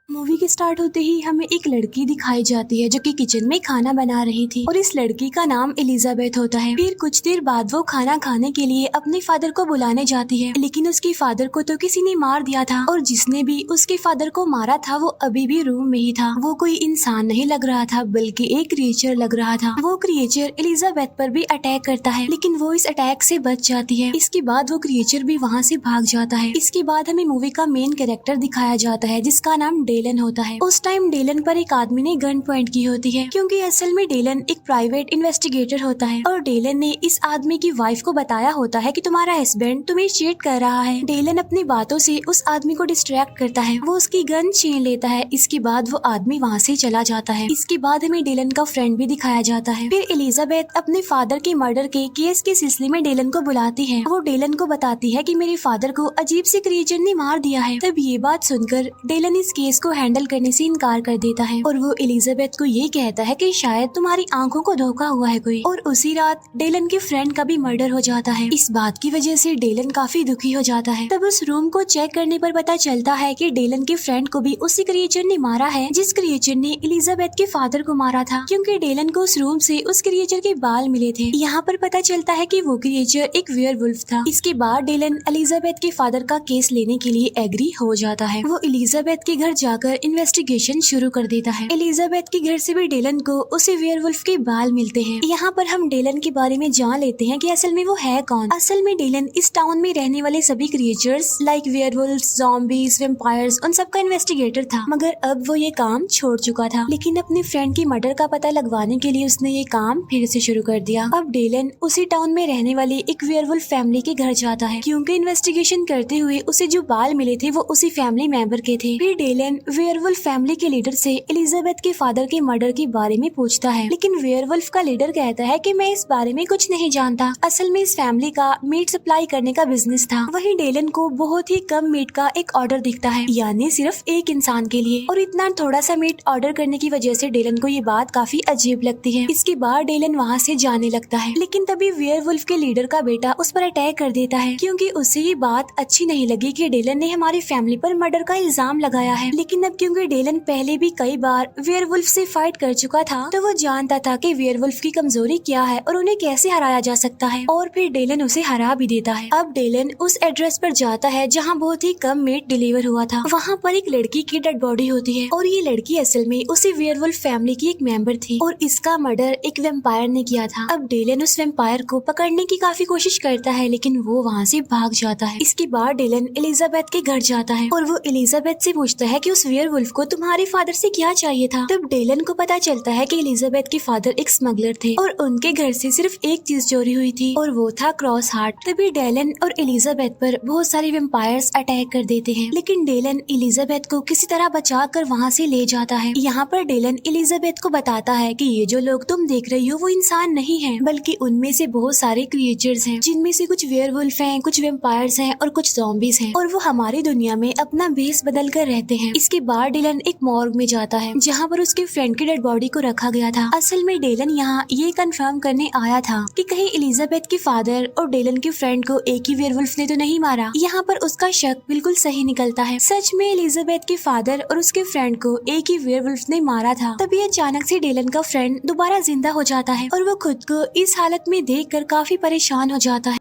Movie के start होते ही हमें एक लड़की दिखाई जाती है जो कि किचन में खाना बना रही थी और इस लड़की का नाम एलिजाबेथ होता है। फिर कुछ देर बाद वो खाना खाने के लिए अपने फादर को बुलाने जाती है, लेकिन उसके फादर को तो किसी ने मार दिया था और जिसने भी उसके फादर को मारा था वो अभी भी रूम में ही था। वो कोई इंसान नहीं लग रहा था बल्कि एक क्रिएचर लग रहा था। वो क्रिएचर एलिजाबेथ पर भी अटैक करता है, लेकिन वो इस अटैक से बच जाती है। इसके बाद वो क्रिएचर भी वहाँ से भाग जाता है। इसके बाद हमें मूवी का मेन कैरेक्टर दिखाया जाता है जिसका नाम डेलन होता है। उस टाइम डेलन पर एक आदमी ने गन पॉइंट की होती है, क्योंकि असल में डेलन एक प्राइवेट इन्वेस्टिगेटर होता है और डेलन ने इस आदमी की वाइफ को बताया होता है कि तुम्हारा हस्बैंड तुम्हें चीट कर रहा है। डेलन अपनी बातों से उस आदमी को डिस्ट्रैक्ट करता है, वो उसकी गन छीन लेता है। इसके बाद वो आदमी वहाँ से चला जाता है। इसके बाद हमें डेलन का फ्रेंड भी दिखाया जाता है। फिर एलिजाबेथ अपने फादर के मर्डर के केस के सिलसिले में डेलन को बुलाती है। वो डेलन को बताती है कि मेरे फादर को अजीब से क्रिएचर ने मार दिया है। तब ये बात सुनकर डेलन इस केस को हैंडल करने से इनकार कर देता है और वो एलिजाबेथ को ये कहता है कि शायद तुम्हारी आंखों को धोखा हुआ है कोई। और उसी रात डेलन के फ्रेंड का भी मर्डर हो जाता है। इस बात की वजह से डेलन काफी दुखी हो जाता है। तब उस रूम को चेक करने पर पता चलता है कि डेलन के फ्रेंड को भी उसी क्रिएचर ने मारा है जिस क्रिएचर ने एलिजाबेथ के फादर को मारा था, क्योंकि डेलन को उस रूम से उस क्रिएचर के बाल मिले थे। यहाँ पर पता चलता है कि वो क्रिएचर एक वेयरवुल्फ था। इसके बाद डेलन एलिजाबेथ के फादर का केस लेने के लिए एग्री हो जाता है। वो एलिजाबेथ के घर जाकर इन्वेस्टिगेशन शुरू कर देता है। एलिजाबेथ के घर से भी डेलन को उसी वेयरवुल्फ के बाल मिलते हैं। यहाँ पर हम डेलन के बारे में जान लेते हैं कि असल में वो है कौन। असल में डेलन इस टाउन में रहने वाले सभी क्रिएचर्स लाइक वेयरवुल्फ्स, ज़ॉम्बीज, वैम्पायर्स उन सब का इन्वेस्टिगेटर था, मगर अब वो ये काम छोड़ चुका था। लेकिन अपने फ्रेंड की मर्डर का पता लगवाने के लिए उसने ये काम फिर से शुरू कर दिया। अब डेलन उसी टाउन में रहने वाली एक वेयरवुल्फ फैमिली के घर जाता है, क्योंकि इन्वेस्टिगेशन करते हुए उसे जो बाल मिले थे वो उसी फैमिली मेंबर के थे। फिर डेलन वेयरवुल्फ फैमिली के लीडर से एलिजाबेथ के फादर के मर्डर के बारे में पूछता है, लेकिन वेयरवुल्फ का लीडर कहता है कि मैं इस बारे में कुछ नहीं जानता। असल में इस फैमिली का मीट सप्लाई करने का बिजनेस था। वहीं डेलन को बहुत ही कम मीट का एक ऑर्डर दिखता है, यानी सिर्फ एक इंसान के लिए, और इतना थोड़ा सा मीट ऑर्डर करने की वजह से डेलन को ये बात काफी अजीब लगती है। इसके बाद डेलन वहाँ से जाने लगता है, लेकिन तभी वेयरवुल्फ के लीडर का बेटा उस पर अटैक कर देता है, क्योंकि उसे ये बात अच्छी नहीं लगी कि डेलन ने हमारी फैमिली पर मर्डर का इल्जाम लगाया है। लेकिन अब क्योंकि डेलन पहले भी कई बार वेयरवुल्फ से फाइट कर चुका था, तो वो जानता था कि वेयरवुल्फ की कमजोरी क्या है और उन्हें कैसे हराया जा सकता है, और फिर डेलन उसे हरा भी देता है। अब डेलन उस एड्रेस पर जाता है जहाँ बहुत ही कम मीट डिलीवर हुआ था। वहाँ पर एक लड़की की डेड बॉडी होती है और ये लड़की असल में उसी वेयरवुल्फ फैमिली की एक मेंबर थी और इसका मर्डर एक वैम्पायर ने किया था। अब डेलन उस वैम्पायर को पकड़ने की काफी कोशिश करता है, लेकिन वो वहाँ से भाग जाता है। इसके बाद डेलन एलिजाबेथ के घर जाता है और वो एलिजाबेथ से पूछता है कि उस वेयरवुल्फ को तुम्हारे फादर से क्या चाहिए था। तब डेलन को पता चलता है कि एलिजाबेथ के फादर एक स्मगलर थे और उनके घर से सिर्फ एक चीज चोरी हुई थी और वो था क्रॉस हार्ट। तभी डेलन और एलिजाबेथ पर बहुत सारे वैम्पायर्स अटैक कर देते हैं, लेकिन डेलन एलिजाबेथ को किसी तरह बचा कर वहाँ से ले जाता है। यहाँ पर डेलन एलिजाबेथ को बताता है कि ये जो लोग तुम देख रही हो वो इंसान नहीं है, बल्कि उनमें से बहुत सारे क्रिएचर्स हैं, जिनमें से कुछ वेयरवुल्फ हैं, कुछ वैम्पायर्स हैं और कुछ ज़ॉम्बीज हैं, और वो हमारी दुनिया में अपना भेष बदल कर रहते हैं। इसके बाद डेलन एक मॉर्ग में जाता है जहाँ पर उसके फ्रेंड की डेड बॉडी को रखा गया था। असल में डेलन यहाँ ये कंफर्म करने आया था कि कहीं एलिजाबेथ के फादर और डेलन के फ्रेंड को एक ही वेयरवुल्फ ने तो नहीं मारा। यहाँ पर उसका शक बिल्कुल सही निकलता है। सच में एलिजाबेथ के फादर और उसके फ्रेंड को एक ही वेयरवुल्फ ने मारा था। तभी अचानक से डेलन का फ्रेंड दोबारा जिंदा हो जाता है और वो खुद को इस हालत में देखकर काफी परेशान हो जाता है।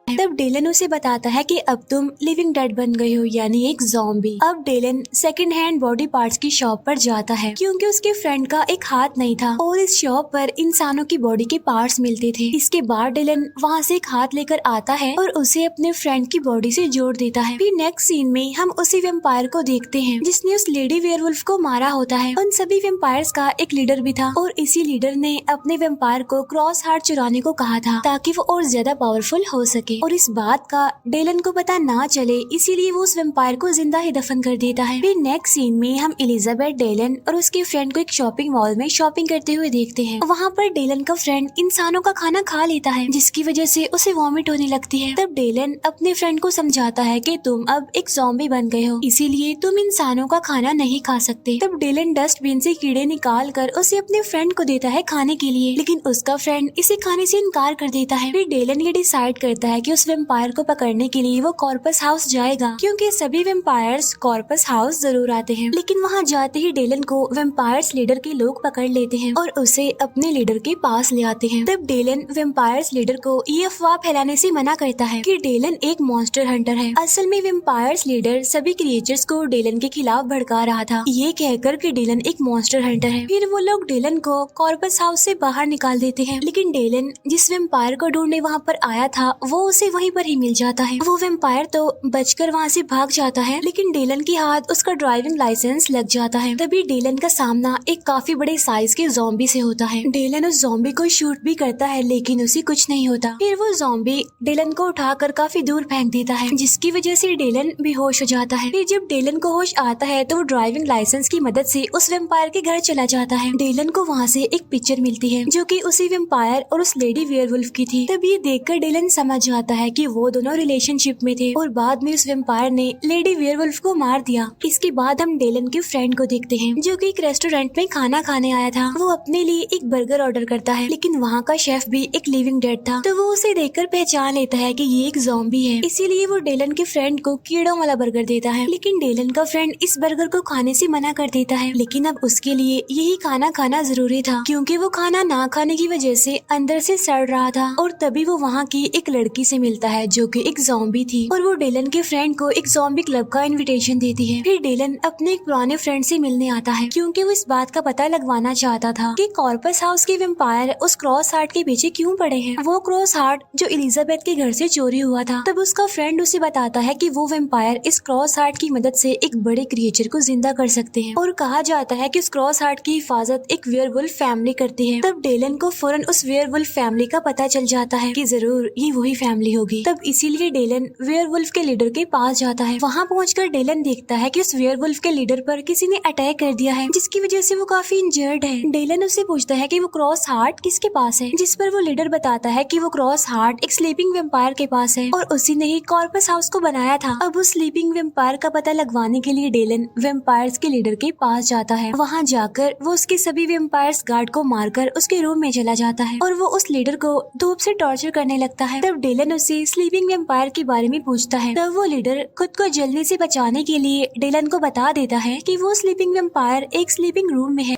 तब डेलन उसे बताता है कि अब तुम लिविंग डेड बन गई हो, यानी एक ज़ॉम्बी। अब Dillon second hand body parts की शॉप पर जाता है, क्योंकि उसके फ्रेंड का एक हाथ नहीं था और इस शॉप पर इंसानों की बॉडी के पार्ट्स मिलते थे। इसके बाद डेलन वहाँ से एक हाथ लेकर आता है और उसे अपने फ्रेंड की बॉडी से जोड़ देता है। फिर नेक्स्ट सीन में हम उसी वैम्पायर को देखते हैं जिसने उस लेडी वेयरवुल्फ को मारा होता है। उन सभी वैम्पायर्स का एक लीडर भी था और इसी लीडर ने अपने वैम्पायर को क्रॉस हार्ट चुराने को कहा था ताकि वो और ज्यादा पावरफुल हो सके, और इस बात का डेलन को पता ना चले, इसीलिए वो उस वैम्पायर को जिंदा ही दफन कर देता है। फिर नेक्स्ट सीन में हम एलिजाबेथ, डेलन और उसके फ्रेंड को एक शॉपिंग मॉल में शॉपिंग करते हुए देखते हैं। वहाँ पर डेलन का फ्रेंड इंसानों का खाना खा लेता है, जिसकी वजह से उसे वॉमिट होने लगती है। तब डेलन अपने फ्रेंड को समझाता है कि तुम अब एक ज़ॉम्बी बन गए हो, इसीलिए तुम इंसानों का खाना नहीं खा सकते। तब डेलन डस्टबिन से कीड़े निकाल कर उसे अपने फ्रेंड को देता है खाने के लिए, लेकिन उसका फ्रेंड इसे खाने से इनकार कर देता है। फिर डेलन ये डिसाइड करता है कि उस वेम्पायर को पकड़ने के लिए वो कॉर्पस हाउस जाएगा, क्योंकि सभी वेम्पायर्स कॉर्पस हाउस जरूर आते हैं। लेकिन वहाँ जाते ही डेलन को वेम्पायर्स लीडर के लोग पकड़ लेते हैं और उसे अपने लीडर के पास ले आते हैं। तब डेलन वेम्पायर्स लीडर को ये अफवाह फैलाने से मना करता है कि डेलन एक मॉन्स्टर हंटर है। असल में वेम्पायर्स लीडर सभी क्रिएचर्स को डेलन के खिलाफ भड़का रहा था, ये कहकर कि डेलन एक मॉन्स्टर हंटर है। फिर वो लोग डेलन को कॉर्पस हाउस से बाहर निकाल देते हैं, लेकिन डेलन जिस वेम्पायर को ढूंढने वहाँ पर आया था वो उसे वहीं पर ही मिल जाता है। वो वेम्पायर तो बचकर वहाँ से भाग जाता है, लेकिन डेलन के हाथ उसका ड्राइविंग लाइसेंस लग जाता है। तभी डेलन का सामना एक काफी बड़े साइज के ज़ॉम्बी से होता है। डेलन उस ज़ॉम्बी को शूट भी करता है, लेकिन उसे कुछ नहीं होता। फिर वो ज़ॉम्बी डेलन को उठाकर काफी दूर फेंक देता है, जिसकी वजह से डेलन बेहोश हो जाता है। फिर जब डेलन को होश आता है तो वो ड्राइविंग लाइसेंस की मदद से उस वेम्पायर के घर चला जाता है। डेलन को वहाँ से एक पिक्चर मिलती है जो कि उसी वेम्पायर और उस लेडी वेयरवुल्फ की थी। तब ये देखकर डेलन समझ जाता है कि वो दोनों रिलेशनशिप में थे और बाद में उस वेम्पायर ने लेडी वेयरवुल्फ को मार दिया। इसके बाद हम डेलन के फ्रेंड को देखते हैं जो कि एक रेस्टोरेंट में खाना खाने आया था। वो अपने लिए एक बर्गर ऑर्डर करता है, लेकिन वहाँ का शेफ भी एक लिविंग डेड था। तो वो उसे देखकर पहचान लेता है कि ये एक ज़ॉम्बी है, इसीलिए वो डेलन के फ्रेंड को कीड़ों वाला बर्गर देता है। लेकिन डेलन का फ्रेंड इस बर्गर को खाने से मना कर देता है, लेकिन अब उसके लिए यही खाना खाना जरूरी था, क्योंकि वो खाना ना खाने की वजह से अंदर से सड़ रहा था। और तभी वो वहाँ की एक लड़की से मिलता है जो कि एक ज़ॉम्बी थी, और वो डेलन के फ्रेंड को एक ज़ॉम्बी क्लब का इनविटेशन देती है। फिर डेलन अपने एक पुराने फ्रेंड से मिलने आता है, क्योंकि वो इस बात का पता लगवाना चाहता था कि कॉर्पस हाउस के वेम्पायर उस क्रॉस हार्ट के पीछे क्यों पड़े हैं। वो क्रॉस हार्ट जो एलिजाबेथ के घर से चोरी हुआ था। तब उसका फ्रेंड उसे बताता है कि वो वेम्पायर इस क्रॉस हार्ट की मदद से एक बड़े क्रिएचर को जिंदा कर सकते हैं, और कहा जाता है कि उस क्रॉस हार्ट की हिफाजत एक वेयरवुल्फ फैमिली करती है। तब डेलन को फौरन उस वेयरवुल्फ फैमिली का पता चल जाता है कि जरूर ये वही फैमिली होगी। तब इसीलिए डेलन वेयरवुल्फ के लीडर के पास जाता है। वहाँ पहुंचकर डेलन देखता है कि उस वेयरवुल्फ के लीडर पर किसी ने अटैक कर दिया है, जिसकी वजह से वो काफी इंजर्ड है। डेलन उससे पूछता है कि वो क्रॉस हार्ट किसके पास है, जिस पर वो लीडर बताता है कि वो क्रॉस हार्ट एक स्लीपिंग वेम्पायर के पास है और उसी ने ही कॉर्पस हाउस को बनाया था। अब उस स्लीपिंग वेम्पायर का पता लगवाने के लिए डेलन वेम्पायर्स के लीडर के पास जाता है। वहाँ जाकर वो उसके सभी वेम्पायर्स गार्ड को मारकर उसके रूम में चला जाता है और वो उस लीडर को धूप से टॉर्चर करने लगता है। तब डेलन उससे स्लीपिंग वेम्पायर के बारे में पूछता है। तब वो लीडर खुद को जलने से बचाने के लिए डेलन को बता देता है कि वो स्लीपिंग वेम्पायर एक स्लीपिंग रूम में है।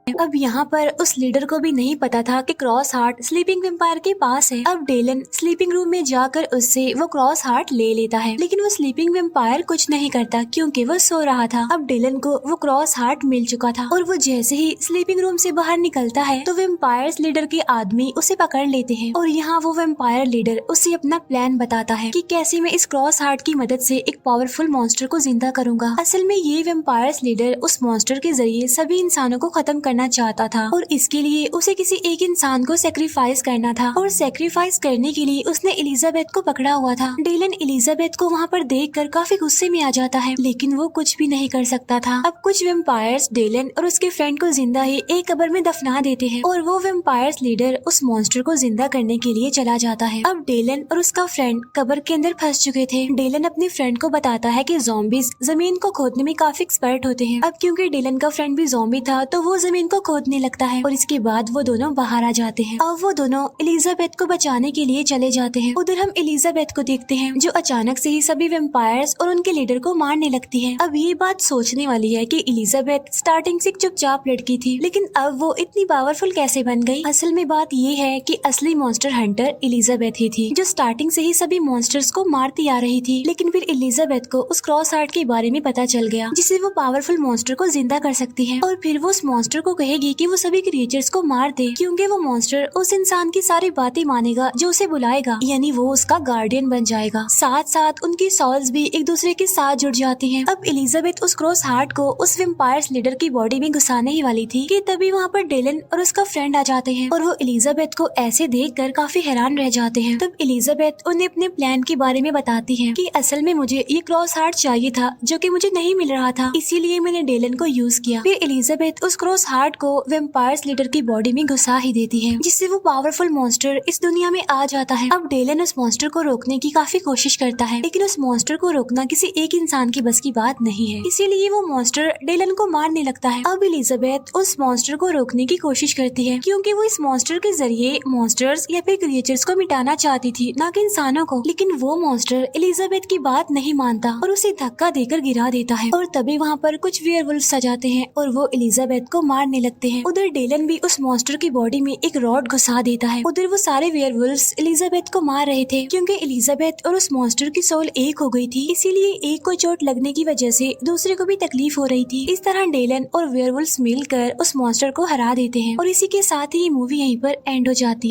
अब यहाँ पर उस लीडर को भी नहीं पता था कि क्रॉस हार्ट स्लीपिंग वेम्पायर के पास है। अब डेलन स्लीपिंग रूम में जाकर उससे वो क्रॉस हार्ट ले लेता है, लेकिन वो स्लीपिंग वेम्पायर कुछ नहीं करता क्योंकि वो सो रहा था। अब डेलन को वो क्रॉस हार्ट मिल चुका था और वो जैसे ही स्लीपिंग रूम से बाहर निकलता है तो वेम्पायर्स लीडर के आदमी उसे पकड़ लेते हैं और यहाँ वो वेम्पायर लीडर उसे अपना प्लान बताता है कि कैसे मैं इस क्रॉस हार्ट की मदद से एक पावरफुल मॉन्स्टर को जिंदा करूंगा। असल में ये वेम्पायर्स लीडर उस मॉन्स्टर के जरिए सभी इंसानों को खत्म करना चाहता था और इसके लिए उसे किसी एक इंसान को सेक्रीफाइस करना था, और सेक्रीफाइस करने के लिए उसने एलिजाबेथ को पकड़ा हुआ था। डेलन एलिजाबेथ को वहाँ पर देखकर काफी गुस्से में आ जाता है, लेकिन वो कुछ भी नहीं कर सकता था। अब कुछ वेम्पायर्स डेलन और उसके फ्रेंड को जिंदा ही एक कब्र में दफना देते हैं और वो वेम्पायर्स लीडर उस मॉन्स्टर को जिंदा करने के लिए चला जाता है। अब डेलन और उसका फ्रेंड कब्र के अंदर फंस चुके थे। डेलन अपने फ्रेंड को बताता है कि ज़ॉम्बीज जमीन को खोदने में काफी एक्सपर्ट होते हैं। अब क्योंकि डेलन का फ्रेंड भी ज़ॉम्बी था तो वो जमीन को खोदने लगता है और इसके बाद वो दोनों बाहर आ जाते हैं। अब वो दोनों एलिजाबेथ को बचाने के लिए चले जाते हैं। उधर हम एलिजाबेथ को देखते हैं जो अचानक से ही सभी वेम्पायर्स और उनके लीडर को मारने लगती है। अब ये बात सोचने वाली है कि एलिजाबेथ स्टार्टिंग से चुपचाप लड़की थी, लेकिन अब वो इतनी पावरफुल कैसे बन गई। असल में बात ये है कि असली मॉन्स्टर हंटर एलिजाबेथ ही थी, जो स्टार्टिंग से ही सभी मॉन्स्टर्स को मारती आ रही थी। लेकिन फिर एलिजाबेथ को उस क्रॉस हार्ट के बारे में पता चल गया, जिससे वो पावरफुल मॉन्स्टर को जिंदा कर सकती है और फिर वो उस मॉन्स्टर को कहेगी कि वो सभी क्रिएचर्स को मार दे, क्योंकि वो मॉन्स्टर उस इंसान की सारी बातें मानेगा जो उसे बुलाएगा, यानी वो उसका गार्डियन बन जाएगा। साथ साथ उनकी सॉल्स भी एक दूसरे के साथ जुड़ जाती हैं। अब एलिजाबेथ उस क्रॉस हार्ट को उस वेम्पायर्स लीडर की बॉडी में घुसाने ही वाली थी कि तभी वहाँ पर डेलन और उसका फ्रेंड आ जाते हैं और वो एलिजाबेथ को ऐसे देखकर काफी हैरान रह जाते हैं। तब एलिजाबेथ उन्हें अपने प्लान के बारे में बताती है कि असल में मुझे ये क्रॉस हार्ट चाहिए था जो कि मुझे नहीं मिल रहा था, इसीलिए मैंने डेलन को यूज किया। फिर एलिजाबेथ उस क्रॉस हार्ट हार्ट को वेम्पायर स्लेटर की बॉडी में घुसा ही देती है, जिससे वो पावरफुल मॉन्स्टर इस दुनिया में आ जाता है। अब डेलन उस मॉन्स्टर को रोकने की काफी कोशिश करता है, लेकिन उस मॉन्स्टर को रोकना किसी एक इंसान की बस की बात नहीं है, इसीलिए वो मॉन्स्टर डेलन को मारने लगता है। अब एलिजाबेथ उस मॉन्स्टर को रोकने की कोशिश करती है, क्योंकि वो इस मॉन्स्टर के जरिए मॉन्स्टर्स या फिर क्रिएचर्स को मिटाना चाहती थी, न कि इंसानों को। लेकिन वो मॉन्स्टर एलिजाबेथ की बात नहीं मानता और उसे धक्का देकर गिरा देता है, और तभी वहाँ पर कुछ वेयरवुल्फ्स आ जाते हैं और वो एलिजाबेथ को मारने लगते हैं। उधर डेलन भी उस मॉन्स्टर की बॉडी में एक रॉड घुसा देता है। उधर वो सारे वेयरवुल्फ्स एलिजाबेथ को मार रहे थे, क्योंकि एलिजाबेथ और उस मॉन्स्टर की सोल एक हो गई थी, इसीलिए एक को चोट लगने की वजह से दूसरे को भी तकलीफ हो रही थी। इस तरह डेलन और वेयरवुल्फ्स मिलकर उस मॉन्स्टर को हरा देते हैं और इसी के साथ ही ये मूवी यहीं पर एंड हो जाती है।